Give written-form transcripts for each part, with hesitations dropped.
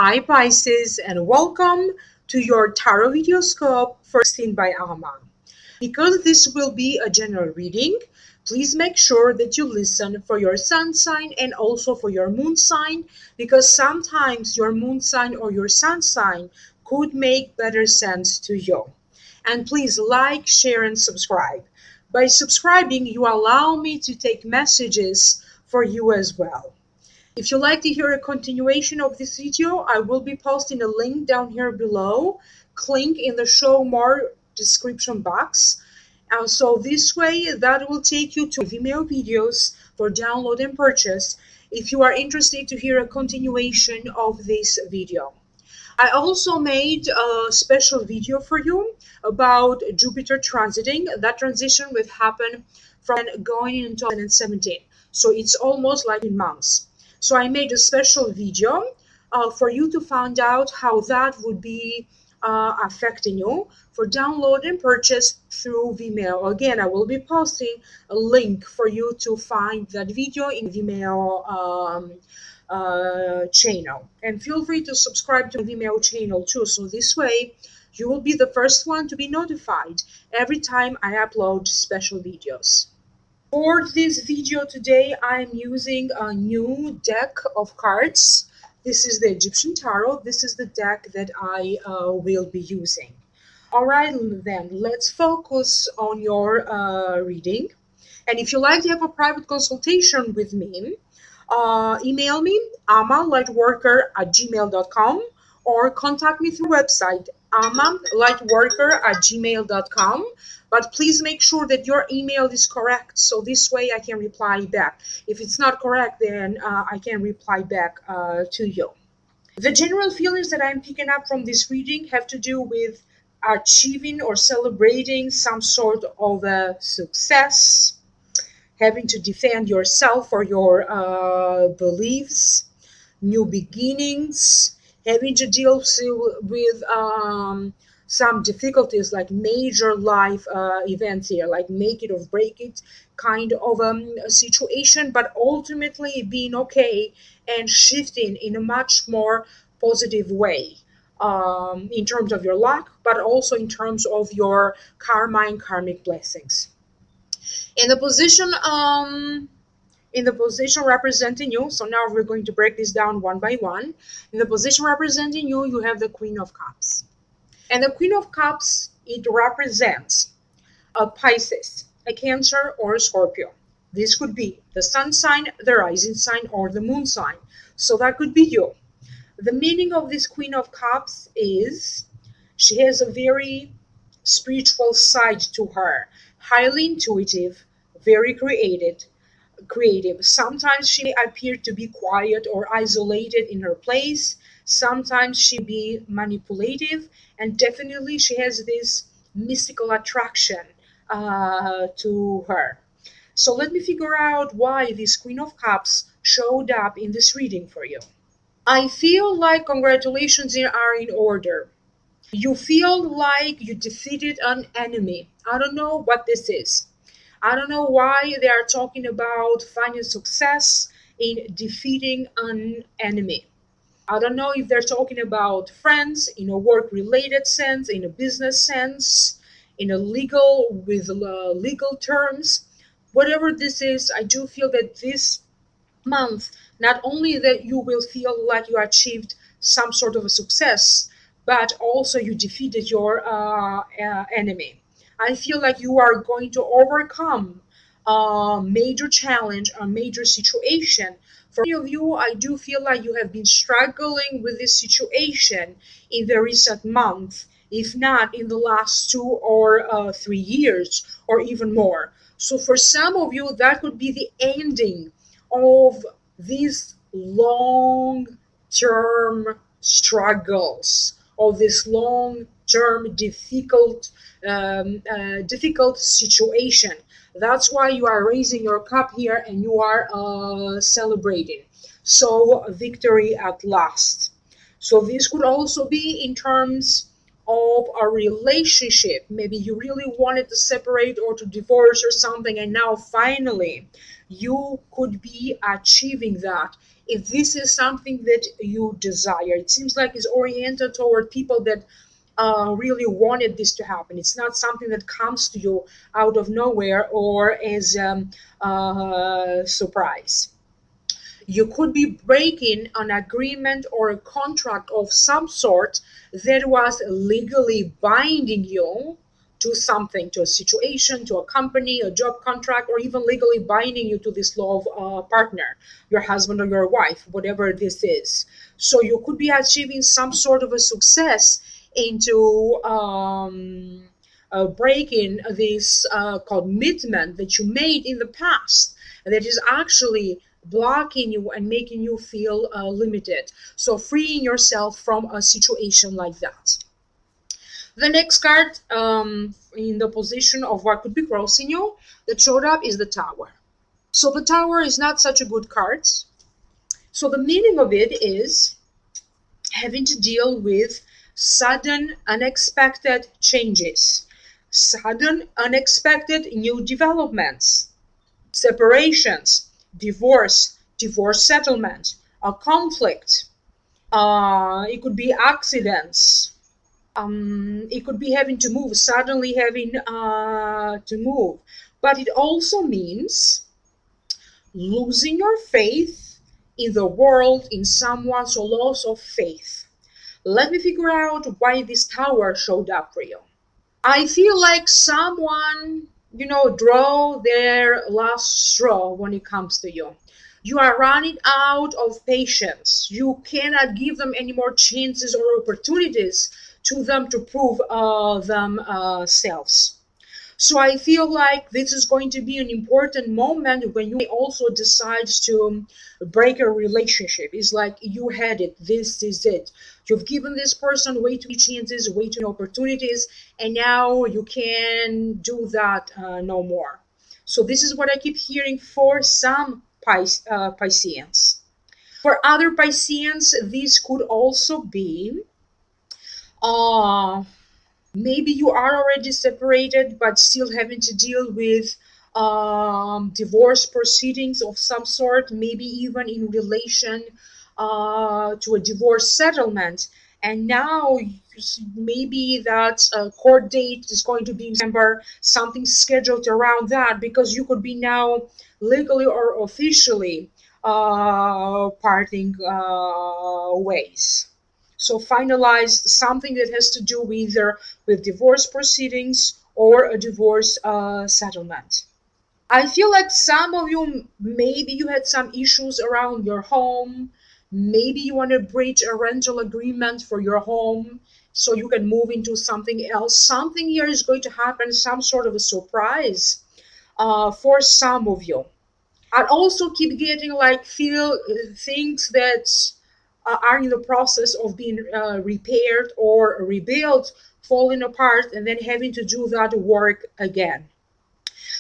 Hi Pisces, and welcome to your tarot videoscope for 16 by Alma. Because this will be a general reading, please make sure that you listen for your sun sign and also for your moon sign, because sometimes your moon sign or your sun sign could make better sense to you. And please like, share, and subscribe. By subscribing, you allow me to take messages for you as well. If you'd like to hear a continuation of this video, I will be posting a link down here below. Click in the show more description box. So this way, that will take you to Vimeo videos for download and purchase if you are interested to hear a continuation of this video. I also made a special video for you about Jupiter transiting. That transition will happen from going into 2017. So it's almost like in months. So I made a special video for you to find out how that would be affecting you for download and purchase through Vimeo. Again, I will be posting a link for you to find that video in Vimeo channel. And feel free to subscribe to the Vimeo channel too, so this way you will be the first one to be notified every time I upload special videos. For this video today, I'm using a new deck of cards. This is the Egyptian Tarot. This is the deck that I will be using. Alright then, let's focus on your reading. And if you'd like to have a private consultation with me, email me, amalightworker@gmail.com, or contact me through website, amalightworker@gmail.com. But please make sure that your email is correct, so this way I can reply back. If it's not correct, then I can reply back to you. The general feelings that I'm picking up from this reading have to do with achieving or celebrating some sort of a success, having to defend yourself or your beliefs, new beginnings, having to deal with some difficulties like major life events here, like make it or break it kind of a situation, but ultimately being okay and shifting in a much more positive way in terms of your luck, but also in terms of your karma and karmic blessings. In the position representing you, so now we're going to break this down one by one. In the position representing you, you have the Queen of Cups. And the Queen of Cups, it represents a Pisces, a Cancer, or a Scorpio. This could be the sun sign, the rising sign, or the moon sign. So that could be you. The meaning of this Queen of Cups is she has a very spiritual side to her, highly intuitive, very creative. Sometimes she may appear to be quiet or isolated in her place. Sometimes she be manipulative, and definitely she has this mystical attraction to her. So let me figure out why this Queen of Cups showed up in this reading for you. I feel like congratulations are in order. You feel like you defeated an enemy. I don't know what this is. I don't know why they are talking about finding success in defeating an enemy. I don't know if they're talking about friends in a work-related sense, in a business sense, in a legal, with legal terms. Whatever this is, I do feel that this month, not only that you will feel like you achieved some sort of a success, but also you defeated your enemy. I feel like you are going to overcome a major challenge, a major situation. For many of you, I do feel like you have been struggling with this situation in the recent month, if not in the last 2 or 3 years, or even more. So for some of you, that could be the ending of these long-term struggles, of this long-term difficult situation. That's why you are raising your cup here and you are celebrating. So victory at last. So this could also be in terms of a relationship. Maybe you really wanted to separate or to divorce or something, and now finally you could be achieving that if this is something that you desire. It seems like it's oriented toward people that really wanted this to happen. It's not something that comes to you out of nowhere or as a surprise. You could be breaking an agreement or a contract of some sort that was legally binding you to something, to a situation, to a company, a job contract, or even legally binding you to this love partner, your husband or your wife, whatever this is. So you could be achieving some sort of a success into breaking this commitment that you made in the past that is actually blocking you and making you feel limited. So freeing yourself from a situation like that. The next card in the position of what could be crossing you that showed up is the Tower. So the Tower is not such a good card. So the meaning of it is having to deal with sudden, unexpected changes, sudden, unexpected new developments, separations, divorce settlement, a conflict. It could be accidents. It could be having to move, suddenly having to move. But it also means losing your faith in the world, in someone, so loss of faith. Let me figure out why this Tower showed up for you. I feel like someone, draw their last straw when it comes to you. You are running out of patience. You cannot give them any more chances or opportunities to them to prove themselves. So I feel like this is going to be an important moment when you also decide to break a relationship. It's like you had it. This is it. You've given this person way too many chances, way too many opportunities, and now you can do that no more. So this is what I keep hearing for some Pisceans. For other Pisceans, this could also be uh, maybe you are already separated but still having to deal with divorce proceedings of some sort, maybe even in relation to a divorce settlement. And now maybe that court date is going to be in December, something scheduled around that, because you could be now legally or officially parting ways. So finalized something that has to do either with divorce proceedings or a divorce settlement. I feel like some of you, maybe you had some issues around your home. Maybe you want to breach a rental agreement for your home so you can move into something else. Something here is going to happen, some sort of a surprise for some of you. I also keep getting like feel things that are in the process of being repaired or rebuilt, falling apart, and then having to do that work again.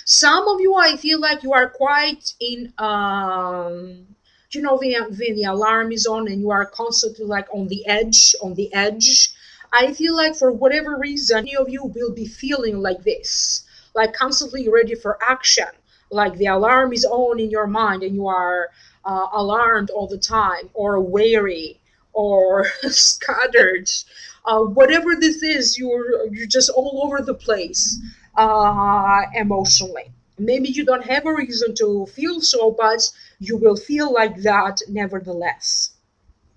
Some of you, I feel like you are quite in, the alarm is on and you are constantly like on the edge. I feel like for whatever reason, many of you will be feeling like this, like constantly ready for action, like the alarm is on in your mind and you are alarmed all the time, or wary, or scattered. Whatever this is, you're just all over the place emotionally. Maybe you don't have a reason to feel so, but you will feel like that nevertheless.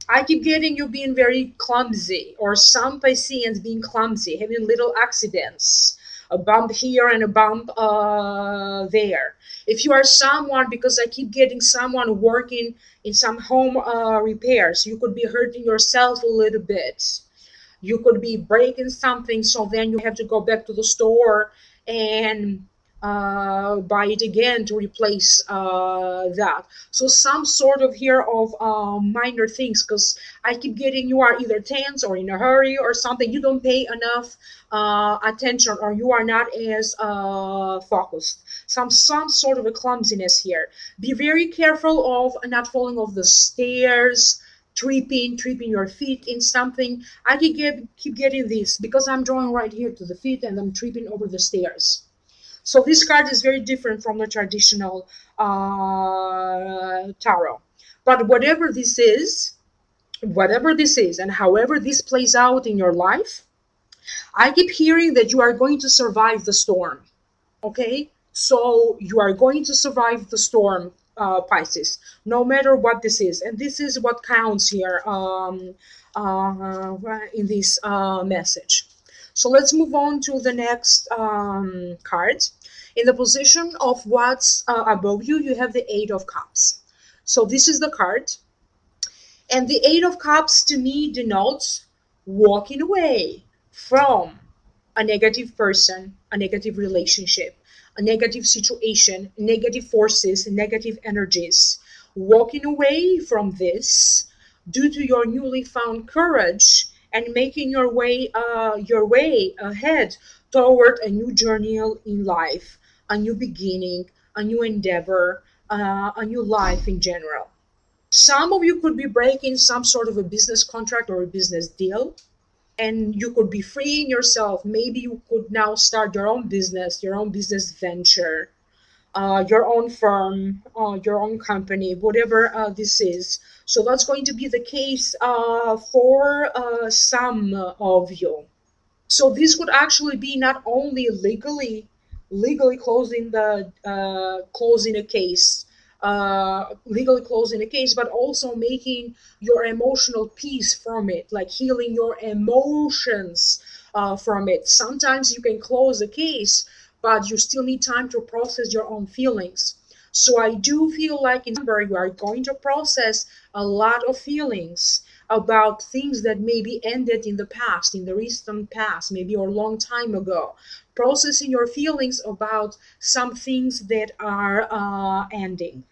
I keep getting you being very clumsy, or some Pisceans being clumsy, having little accidents, a bump here and a bump there. If you are someone, because I keep getting someone working in some home repairs, you could be hurting yourself a little bit. You could be breaking something, so then you have to go back to the store and buy it again to replace that. So some sort of here of minor things, because I keep getting you are either tense or in a hurry or something. You don't pay enough attention, or you are not as focused. Some sort of a clumsiness here. Be very careful of not falling off the stairs, tripping your feet in something. I keep getting this because I'm drawing right here to the feet and I'm tripping over the stairs. So this card is very different from the traditional tarot. But whatever this is, and however this plays out in your life, I keep hearing that you are going to survive the storm. Okay? So you are going to survive the storm, Pisces, no matter what this is. And this is what counts here in this message. So let's move on to the next card. In the position of what's above you, you have the Eight of Cups. So this is the card. And the Eight of Cups to me denotes walking away from a negative person, a negative relationship, a negative situation, negative forces, negative energies. Walking away from this due to your newly found courage and making your way ahead toward a new journey in life, a new beginning, a new endeavor, a new life in general. Some of you could be breaking some sort of a business contract or a business deal, and you could be freeing yourself. Maybe you could now start your own business venture, your own firm, your own company, whatever this is. So that's going to be the case for some of you. So this could actually be not only legally closing a case, legally closing a case, but also making your emotional peace from it, like healing your emotions from it. Sometimes you can close a case, but you still need time to process your own feelings. So I do feel like in December you are going to process a lot of feelings about things that maybe ended in the past, in the recent past, maybe a long time ago. Processing your feelings about some things that are ending.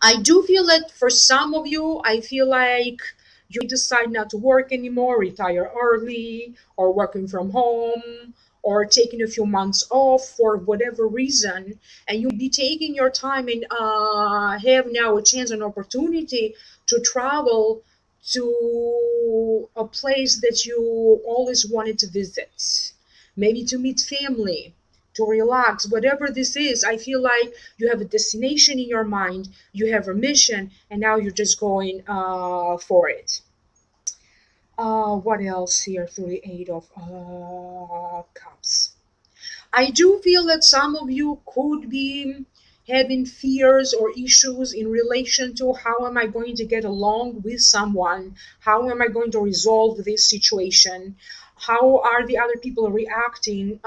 I do feel that for some of you, I feel like you decide not to work anymore, retire early, or working from home, or taking a few months off for whatever reason, and you'll be taking your time and have now a chance and opportunity to travel to a place that you always wanted to visit, maybe to meet family, to relax, whatever this is. I feel like you have a destination in your mind, you have a mission, and now you're just going for it. What else here through the Eight of Cups? I do feel that some of you could be having fears or issues in relation to how am I going to get along with someone? How am I going to resolve this situation? How are the other people reacting,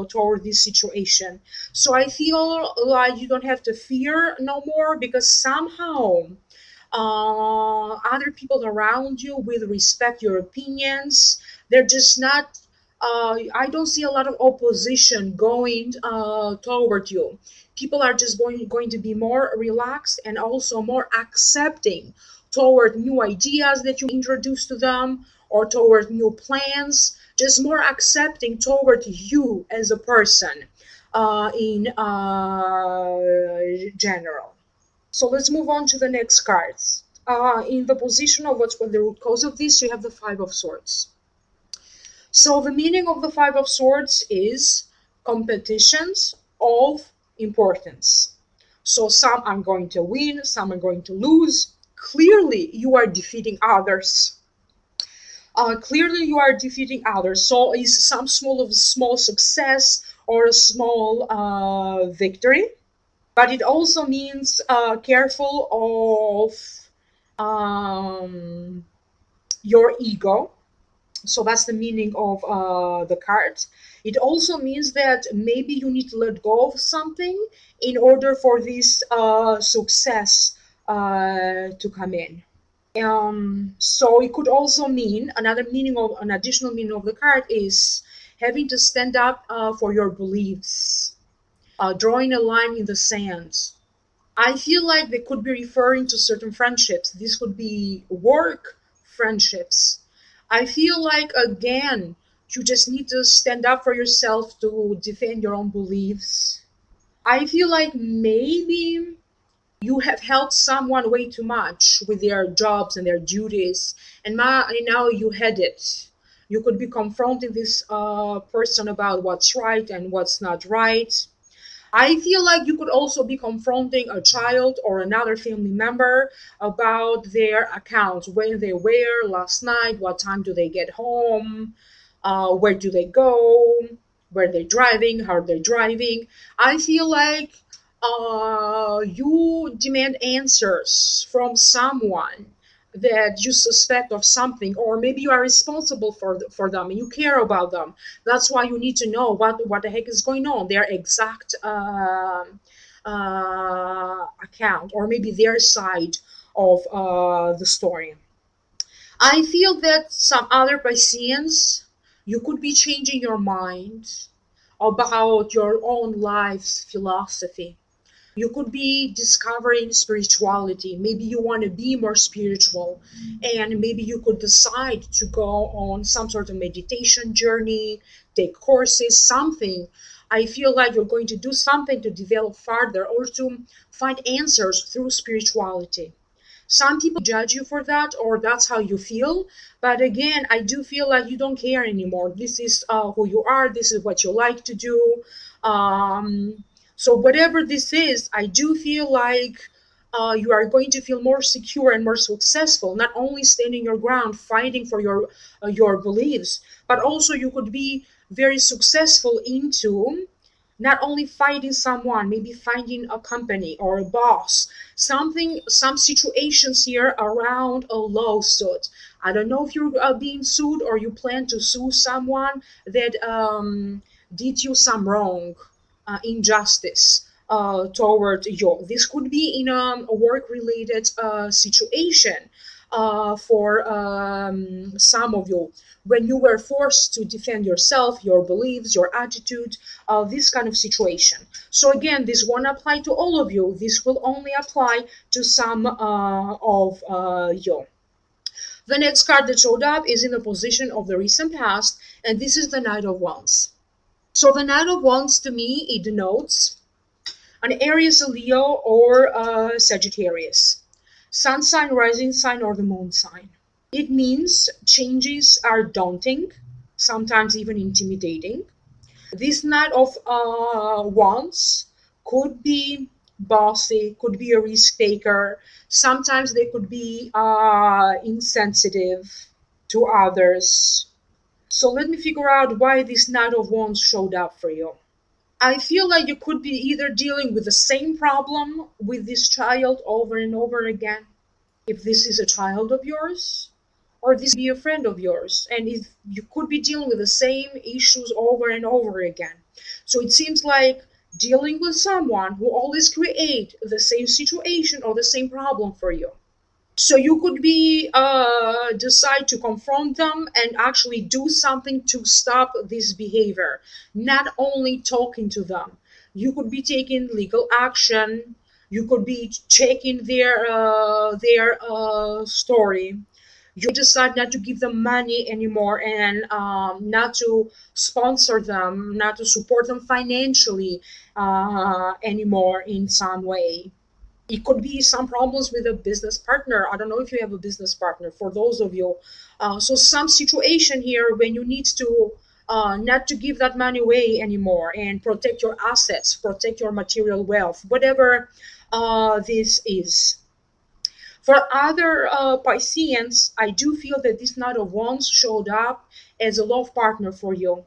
toward this situation? So I feel like you don't have to fear no more, because somehow other people around you will respect your opinions. They're just not I don't see a lot of opposition going toward you. People are just going to be more relaxed and also more accepting toward new ideas that you introduce to them, or toward new plans, just more accepting toward you as a person in general. So let's move on to the next cards. In the position of what's the root cause of this, you have the Five of Swords. So the meaning of the Five of Swords is competitions of importance. So some are going to win, some are going to lose. Clearly, you are defeating others. Clearly, you are defeating others. So is some small success or a small victory. But it also means careful of your ego. So that's the meaning of the card. It also means that maybe you need to let go of something in order for this success to come in. So it could also mean an additional meaning of the card is having to stand up for your beliefs, drawing a line in the sand. I feel like they could be referring to certain friendships. This could be work friendships. I feel like, again, you just need to stand up for yourself to defend your own beliefs. I feel like maybe you have helped someone way too much with their jobs and their duties, and now you had it. You could be confronting this person about what's right and what's not right. I feel like you could also be confronting a child or another family member about their accounts, where they were last night, what time do they get home, where do they go, where they're driving, how they're driving. I feel like you demand answers from someone that you suspect of something, or maybe you are responsible for them and you care about them. That's why you need to know what the heck is going on, their exact account, or maybe their side of the story. I feel that some other Pisceans, you could be changing your mind about your own life's philosophy. You could be discovering spirituality. Maybe you want to be more spiritual, and maybe you could decide to go on some sort of meditation journey, take courses, something. I feel like you're going to do something to develop further or to find answers through spirituality. Some people judge you for that, or that's how you feel. But again, I do feel like you don't care anymore. This is who you are, this is what you like to do. Um, so, whatever this is, I do feel like you are going to feel more secure and more successful, not only standing your ground, fighting for your beliefs, but also you could be very successful into not only finding someone, maybe finding a company or a boss, something, some situations here around a lawsuit. I don't know if you're being sued or you plan to sue someone that did you some wrong, injustice toward you. This could be in a work related situation for some of you, when you were forced to defend yourself, your beliefs, your attitude, this kind of situation. So again, this won't apply to all of you. This will only apply to some of you. The next card that showed up is in the position of the recent past, and this is the Knight of Wands. So the Knight of Wands, to me, it denotes an Aries, a Leo, or a Sagittarius. Sun sign, rising sign, or the moon sign. It means changes are daunting, sometimes even intimidating. This Knight of Wands could be bossy, could be a risk taker. Sometimes they could be insensitive to others. So let me figure out why this Knight of Wands showed up for you. I feel like you could be either dealing with the same problem with this child over and over again, if this is a child of yours, or this be a friend of yours, and if you could be dealing with the same issues over and over again. So it seems like dealing with someone who always create the same situation or the same problem for you. So you could be decide to confront them and actually do something to stop this behavior, not only talking to them. You could be taking legal action. You could be checking their story. You decide not to give them money anymore, and not to sponsor them, not to support them financially anymore in some way. It could be some problems with a business partner. I don't know if you have a business partner, for those of you. So some situation here when you need to not to give that money away anymore and protect your assets, protect your material wealth, whatever this is. For other Pisceans, I do feel that this Knight of Wands showed up as a love partner for you.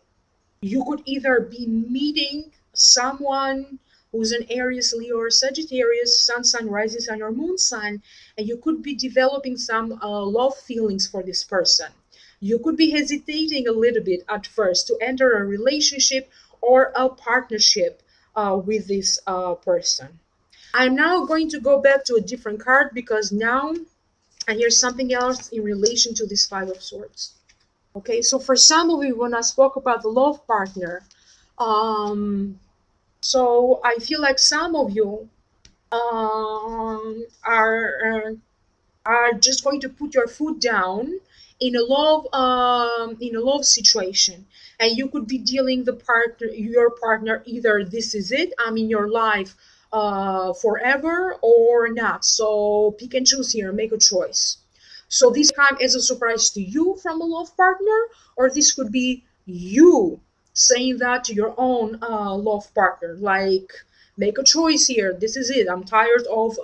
You could either be meeting someone who's an Aries, Leo, or Sagittarius, sun sign, rising sign, or moon sign, and you could be developing some love feelings for this person. You could be hesitating a little bit at first to enter a relationship or a partnership with this person. I'm now going to go back to a different card because now I hear something else in relation to this Five of Swords. Okay, so for some of you, when I spoke about the love partner, um, so I feel like some of you are just going to put your foot down in a love situation, and you could be dealing the partner, your partner, either this is it, I'm in your life forever, or not. So pick and choose here, make a choice. So this come as a surprise to you from a love partner, or this could be you saying that to your own love partner, like, make a choice here. This is it. I'm tired of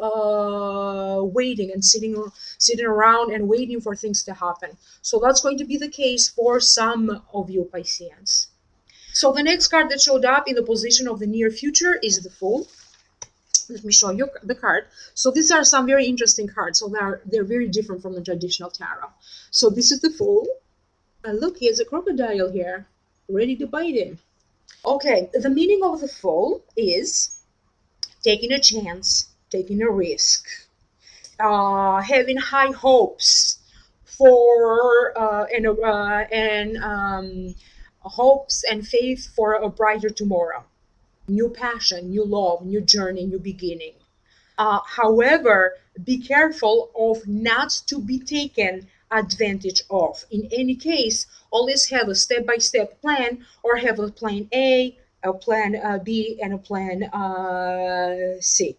waiting and sitting around and waiting for things to happen. So that's going to be the case for some of you Pisceans. So the next card that showed up in the position of the near future is the Fool. Let me show you the card. So these are some very interesting cards. So they're very different from the traditional tarot. So this is the Fool. And look, he has a crocodile here, ready to bite him. Okay, the meaning of the Fool is taking a chance, taking a risk, having high hopes for hopes and faith for a brighter tomorrow, new passion, new love, new journey, new beginning. However, be careful of not to be taken advantage of. In any case, always have a step-by-step plan, or have a plan A, a plan B, and a plan C.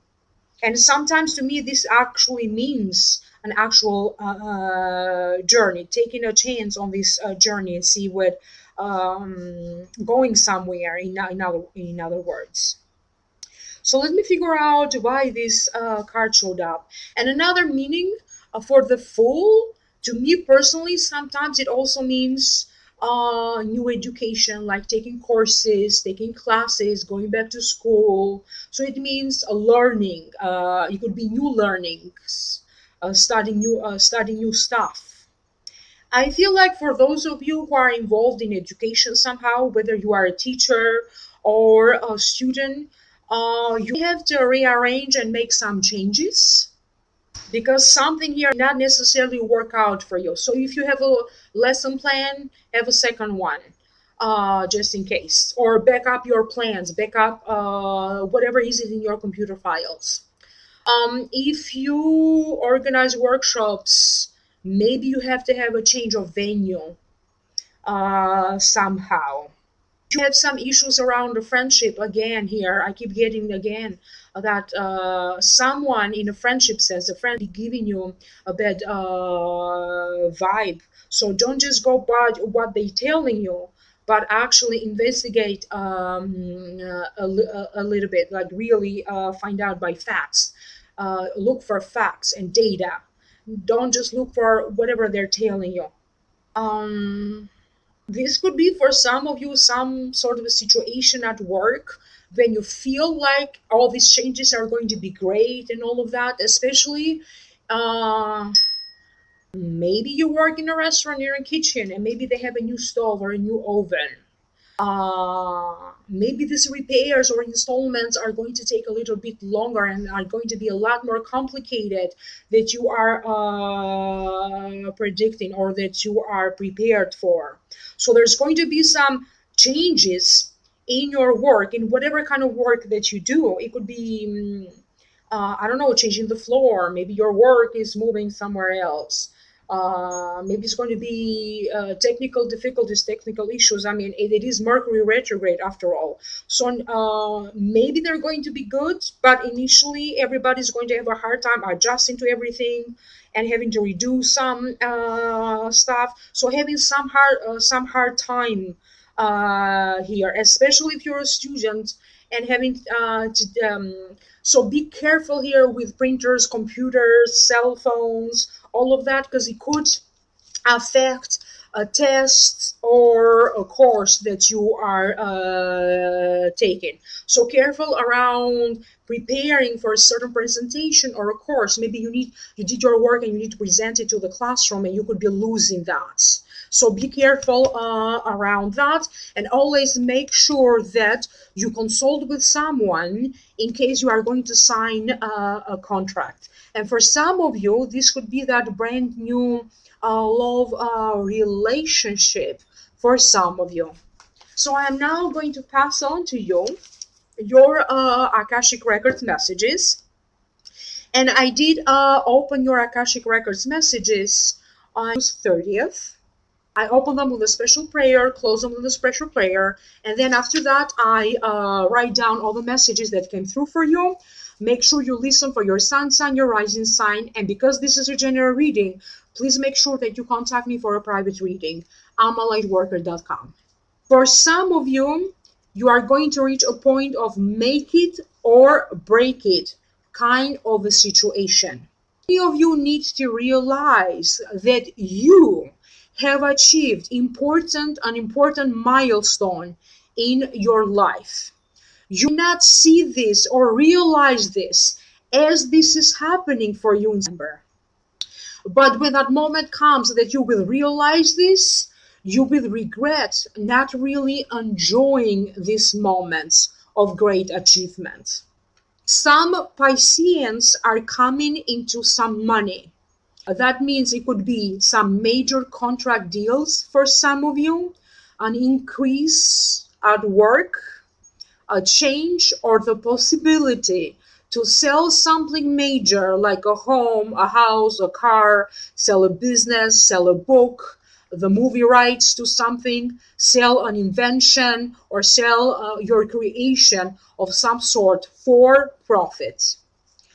And sometimes to me, this actually means an actual journey, taking a chance on this journey and see what going somewhere, in other words. So let me figure out why this card showed up. And another meaning for the Fool, to me personally, sometimes it also means new education, like taking courses, taking classes, going back to school. So it means learning. It could be new learnings, studying new stuff. I feel like for those of you who are involved in education somehow, whether you are a teacher or a student, you have to rearrange and make some changes, because something here not necessarily work out for you. So if you have a lesson plan, have a second one, just in case, or back up your plans, back up whatever is it in your computer files. If you organize workshops, maybe you have to have a change of venue somehow. You have some issues around the friendship again here. I keep getting again that someone in a friendship says a friend be giving you a bad vibe. So don't just go by what they telling you, but actually investigate a little bit, like really find out by facts. Look for facts and data. Don't just look for whatever they're telling you. This could be for some of you some sort of a situation at work when you feel like all these changes are going to be great and all of that, especially maybe you work in a restaurant, you're in a kitchen, and maybe they have a new stove or a new oven. Maybe these repairs or installments are going to take a little bit longer and are going to be a lot more complicated that you are predicting or that you are prepared for. So there's going to be some changes in your work, in whatever kind of work that you do. It could be, I don't know, changing the floor. Maybe your work is moving somewhere else. Maybe it's going to be technical difficulties, technical issues. I mean, it is Mercury retrograde after all. So maybe they're going to be good, but initially everybody's going to have a hard time adjusting to everything and having to redo some stuff. So having some hard time here, especially if you're a student and having so be careful here with printers, computers, cell phones, all of that, because it could affect a test or a course that you are taking. So careful around preparing for a certain presentation or a course. Maybe you did your work and you need to present it to the classroom, and you could be losing that. So be careful around that, and always make sure that you consult with someone in case you are going to sign a contract. And for some of you, this could be that brand new love relationship for some of you. So I am now going to pass on to you your Akashic Records messages. And I did open your Akashic Records messages on August 30th. I open them with a special prayer, close them with a special prayer, and then after that, I write down all the messages that came through for you. make sure you listen for your sun sign, your rising sign. And because this is a general reading, please make sure that you contact me for a private reading. amalightworker.com. For some of you, you are going to reach a point of make it or break it kind of a situation. Many of you need to realize that you have achieved an important milestone in your life. You may not see this or realize this as this is happening for you in December. But when that moment comes that you will realize this, you will regret not really enjoying these moments of great achievement. Some Pisceans are coming into some money. That means it could be some major contract deals for some of you, an increase at work, a change, or the possibility to sell something major like a home, a house, a car, sell a business, sell a book, the movie rights to something, sell an invention, or sell your creation of some sort for profit.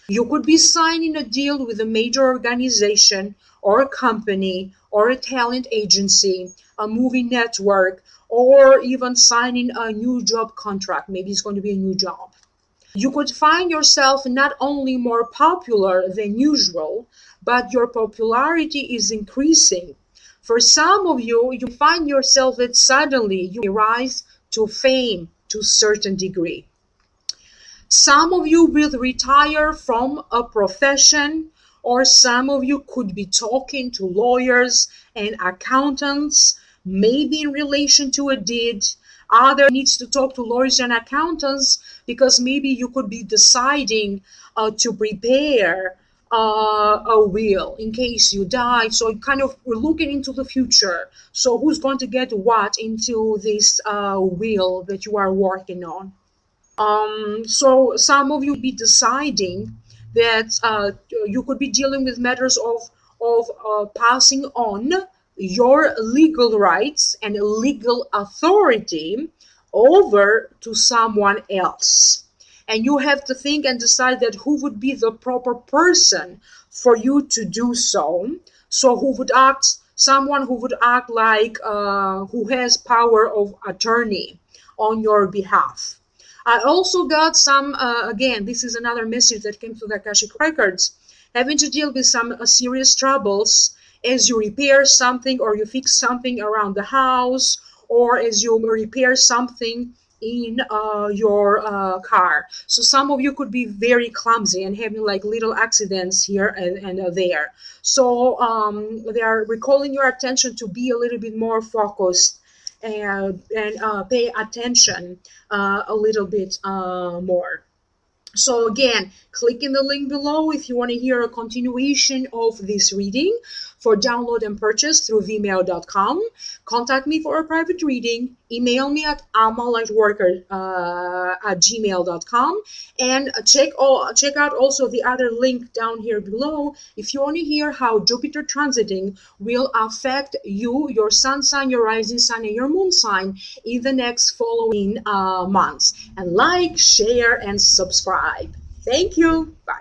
You could be signing a deal with a major organization or a company or a talent agency, a movie network, or even signing a new job contract. Maybe it's going to be a new job. You could find yourself not only more popular than usual, but your popularity is increasing. For some of you, you find yourself that suddenly you rise to fame to a certain degree. Some of you will retire from a profession, or some of you could be talking to lawyers and accountants, maybe in relation to a deed. Other needs to talk to lawyers and accountants because maybe you could be deciding to prepare a will in case you die. So kind of we're looking into the future. So who's going to get what into this will that you are working on? So some of you be deciding that you could be dealing with matters of passing on your legal rights and legal authority over to someone else. And you have to think and decide that who would be the proper person for you to do so. So who would act, someone who would act like who has power of attorney on your behalf. I also got some, again, this is another message that came through the Akashic Records, having to deal with some serious troubles as you repair something or you fix something around the house or as you repair something in your car. So some of you could be very clumsy and having like little accidents here and there. So they are recalling your attention to be a little bit more focused and pay attention a little bit more. So again, click in the link below if you want to hear a continuation of this reading for download and purchase through vimeo.com. Contact me for a private reading. Email me at amalightworker at gmail.com. And check out also the other link down here below if you want to hear how Jupiter transiting will affect you, your sun sign, your rising sign, and your moon sign in the next following months. And like, share, and subscribe. Thank you. Bye.